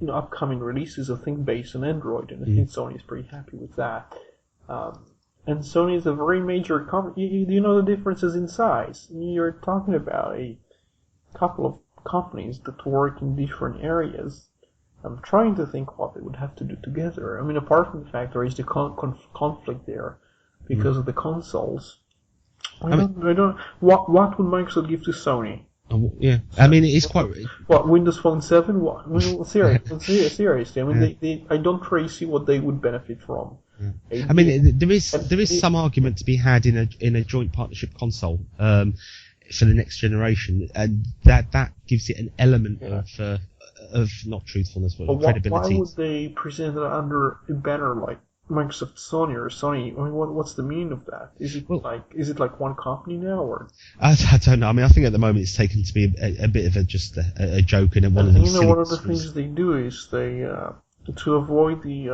upcoming releases of things based on Android, and I think Sony is pretty happy with that. And Sony is a very major company. You know the differences in size. You're talking about a couple of companies that work in different areas. I'm trying to think what they would have to do together. I mean, apart from the fact there is the conflict there because of the consoles. I don't. What would Microsoft give to Sony? Yeah, I mean, it's quite. What, Windows Phone 7? What? I mean, seriously. I mean, I don't really see what they would benefit from. Yeah. I mean, there is some argument to be had in a joint partnership console for the next generation, and that gives it an element of not truthfulness but credibility. Why would they present it under a banner like Microsoft Sony or Sony? I mean, what's the meaning of that? Is it like one company now, or? I don't know. I mean, I think at the moment it's taken to be a bit of a joke and one of the. One of the things they do is they to avoid the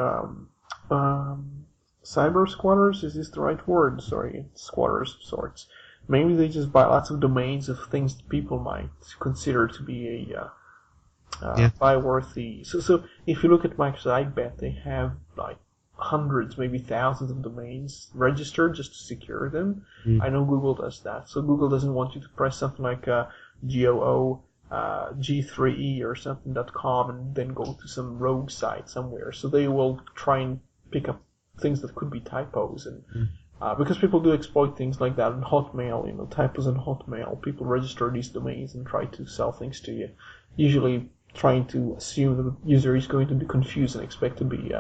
cyber squatters. Is this the right word? Sorry, squatters of sorts. Maybe they just buy lots of domains of things that people might consider to be buy-worthy. So if you look at Microsoft, I bet they have like hundreds, maybe thousands of domains registered just to secure them. I know Google does that. So Google doesn't want you to press something like GOO, G3E or something .com and then go to some rogue site somewhere. So they will try and pick up things that could be typos and because people do exploit things like that in Hotmail, typos in Hotmail. People register these domains and try to sell things to you, usually trying to assume that the user is going to be confused and expect to be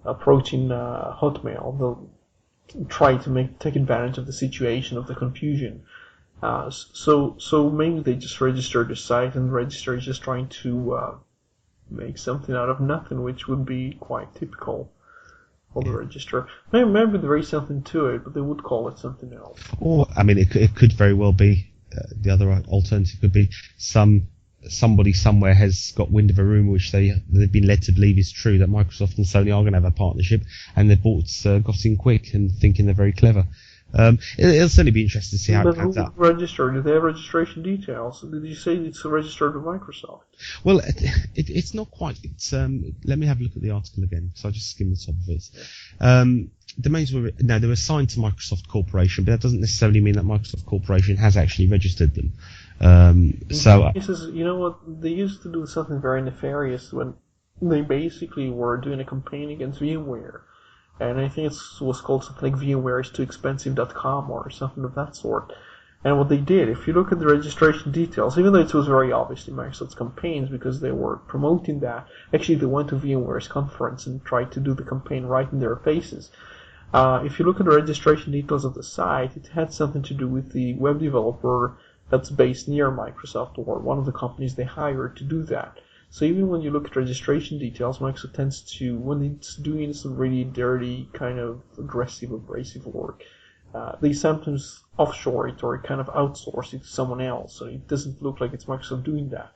approaching Hotmail. They'll try to take advantage of the situation of the confusion. So maybe they just register the site, and the registrar is just trying to make something out of nothing, which would be quite typical. The register. Maybe there is something to it, but they would call it something else. Or, I mean, it could very well be, the other alternative could be somebody somewhere has got wind of a rumour which they've been led to believe is true, that Microsoft and Sony are going to have a partnership, and they've got in quick and thinking they're very clever. It'll certainly be interesting to see how it pans out. Register? Do they have registration details? Did you say it's registered with Microsoft? Well, it's not quite. Let me have a look at the article again, because I just skimmed the top of it. Domains they were assigned to Microsoft Corporation, but that doesn't necessarily mean that Microsoft Corporation has actually registered them. You know what? They used to do something very nefarious when they basically were doing a campaign against VMware. And I think it was called something like VMwareIsTooExpensive.com or something of that sort. And what they did, if you look at the registration details, even though it was very obviously Microsoft's campaigns because they were promoting that, actually they went to VMware's conference and tried to do the campaign right in their faces. If you look at the registration details of the site, it had something to do with the web developer that's based near Microsoft or one of the companies they hired to do that. So even when you look at registration details, Microsoft tends to, when it's doing some really dirty, kind of aggressive, abrasive work, they sometimes offshore it or kind of outsource it to someone else. So it doesn't look like it's Microsoft doing that.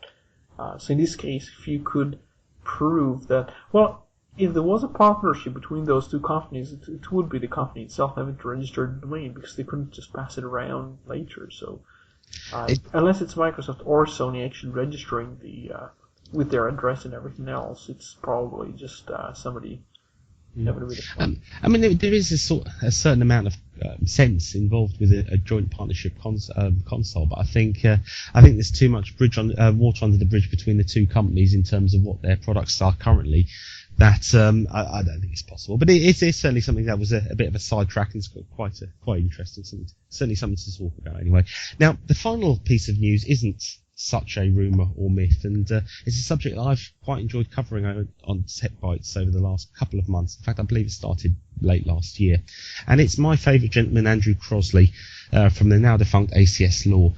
So in this case, if you could prove that, well, if there was a partnership between those two companies, it would be the company itself having to register the domain because they couldn't just pass it around later. So unless it's Microsoft or Sony actually registering with their address and everything else, it's probably just somebody having a bit of fun. I mean, there is a certain amount of sense involved with a joint partnership console, but I think there's too much water under the bridge between the two companies in terms of what their products are currently. That I don't think it's possible, but it's certainly something that was a bit of a sidetrack, and it's quite interesting. Certainly something to talk about anyway. Now, the final piece of news isn't such a rumour or myth, and it's a subject that I've quite enjoyed covering on TechBytes over the last couple of months. In fact, I believe it started late last year, and it's my favourite gentleman, Andrew Crosley, from the now defunct ACS Law.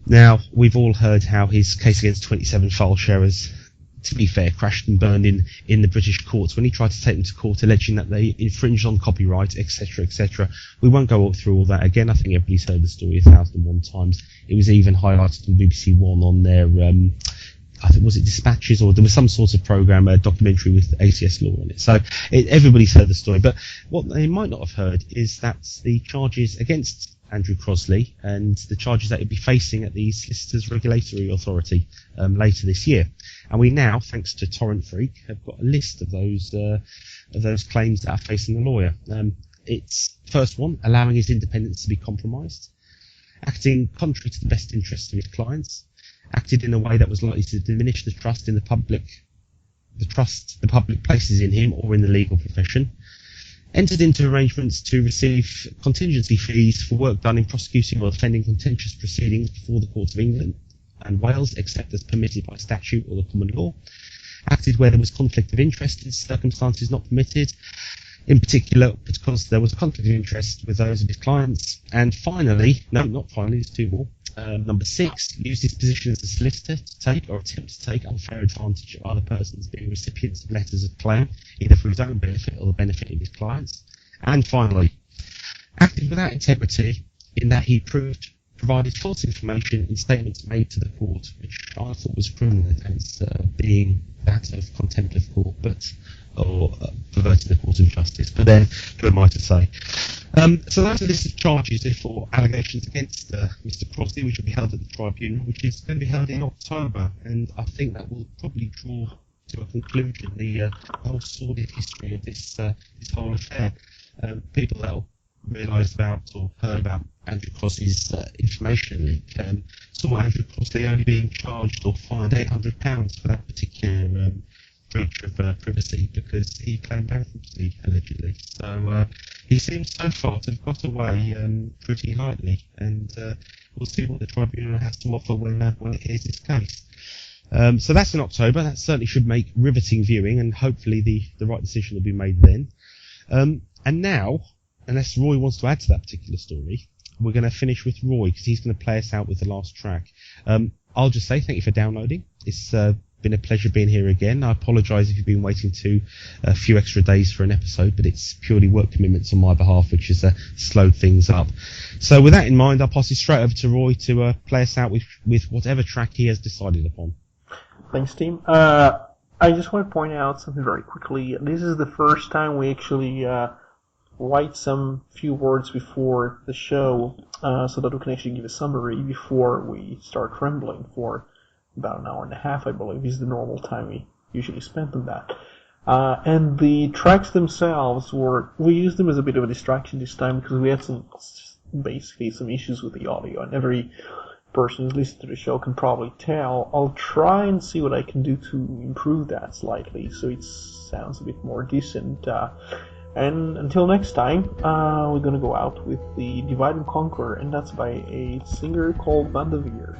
Now, we've all heard how his case against 27 file sharers, to be fair, crashed and burned in the British courts when he tried to take them to court, alleging that they infringed on copyright, etc., etc. We won't go through all that again. I think everybody's heard the story 1,001 times. It was even highlighted on BBC One on their, I think, was it Dispatches, or there was some sort of program, a documentary with ACS Law on it. So everybody's heard the story. But what they might not have heard is that the charges against Andrew Crosley and the charges that he'd be facing at the Solicitors Regulatory Authority later this year. And we now, thanks to Torrent Freak, have got a list of those claims that are facing the lawyer. It's first one, allowing his independence to be compromised, acting contrary to the best interests of his clients, acted in a way that was likely to diminish the trust in the public places in him or in the legal profession, entered into arrangements to receive contingency fees for work done in prosecuting or defending contentious proceedings before the courts of England and Wales, except as permitted by statute or the common law, acted where there was conflict of interest in circumstances not permitted, in particular because there was a conflict of interest with those of his clients, and finally, no, not finally, there's two more, number 6, used his position as a solicitor to take or attempt to take unfair advantage of other persons being recipients of letters of claim, either for his own benefit or the benefit of his clients. And finally, acted without integrity in that he provided false information in statements made to the court, which I thought was criminal offence, being that of contempt of court, or perverting the court of justice. But then, who am I to say? So that's a list of charges for allegations against Mr. Crosby, which will be held at the tribunal, which is going to be held in October, and I think that will probably draw to a conclusion the whole sordid history of this whole affair. People that will realised about or heard about Andrew Crosby's information leak saw Andrew Crosby only being charged or fined £800 for that particular breach of privacy because he claimed bankruptcy, allegedly. So he seems so far to have got away pretty lightly, and we'll see what the tribunal has to offer when it hears this case. So that's in October. That certainly should make riveting viewing, and hopefully the right decision will be made then. And now, unless Roy wants to add to that particular story, we're going to finish with Roy because he's going to play us out with the last track. I'll just say thank you for downloading. It's been a pleasure being here again. I apologise if you've been waiting a few extra days for an episode, but it's purely work commitments on my behalf which has slowed things up. So with that in mind, I'll pass it straight over to Roy to play us out with whatever track he has decided upon. Thanks, Tim. I just want to point out something very quickly. This is the first time we actually write some few words before the show so that we can actually give a summary before we start rambling for about an hour and a half, I believe, is the normal time we usually spend on that. And the tracks themselves we used them as a bit of a distraction this time because we had basically some issues with the audio, and every person who's listening to the show can probably tell. I'll try and see what I can do to improve that slightly so it sounds a bit more decent. And until next time, we're going to go out with the Divide and Conquer, and that's by a singer called Van de Veer.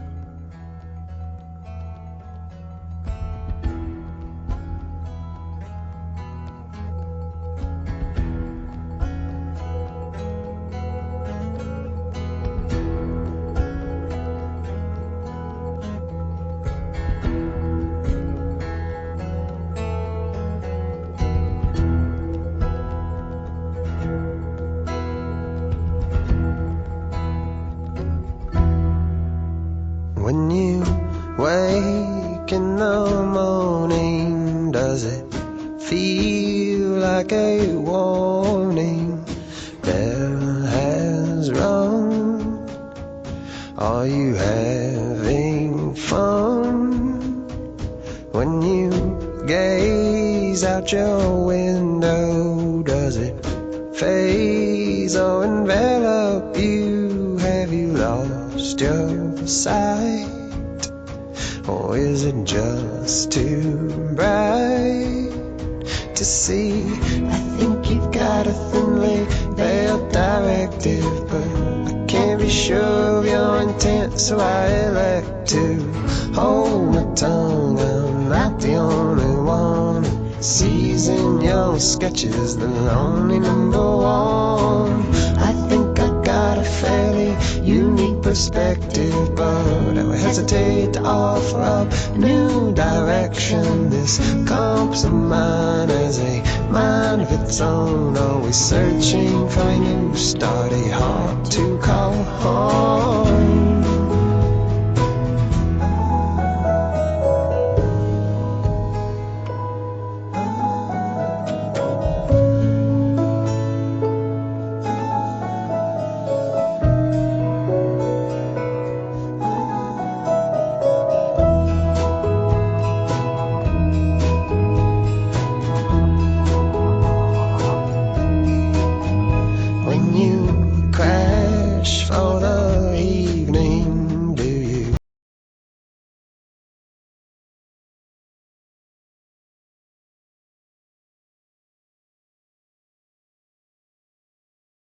When you wake in the morning, does it feel like a warning? Bell has rung. Are you having fun? When you gaze out your window, does it phase or envelop you? Have you lost your sight? Or is it just too bright to see? I think you've got a thinly veiled directive, but I can't be sure of your intent, so I elect to hold my tongue. I'm not the only one who sees in your sketches the lonely number one. I think I got a fairly unique perspective, but I would hesitate to offer up a new direction. This compass of mine has a mind of its own, always searching for a new start, a heart to call home.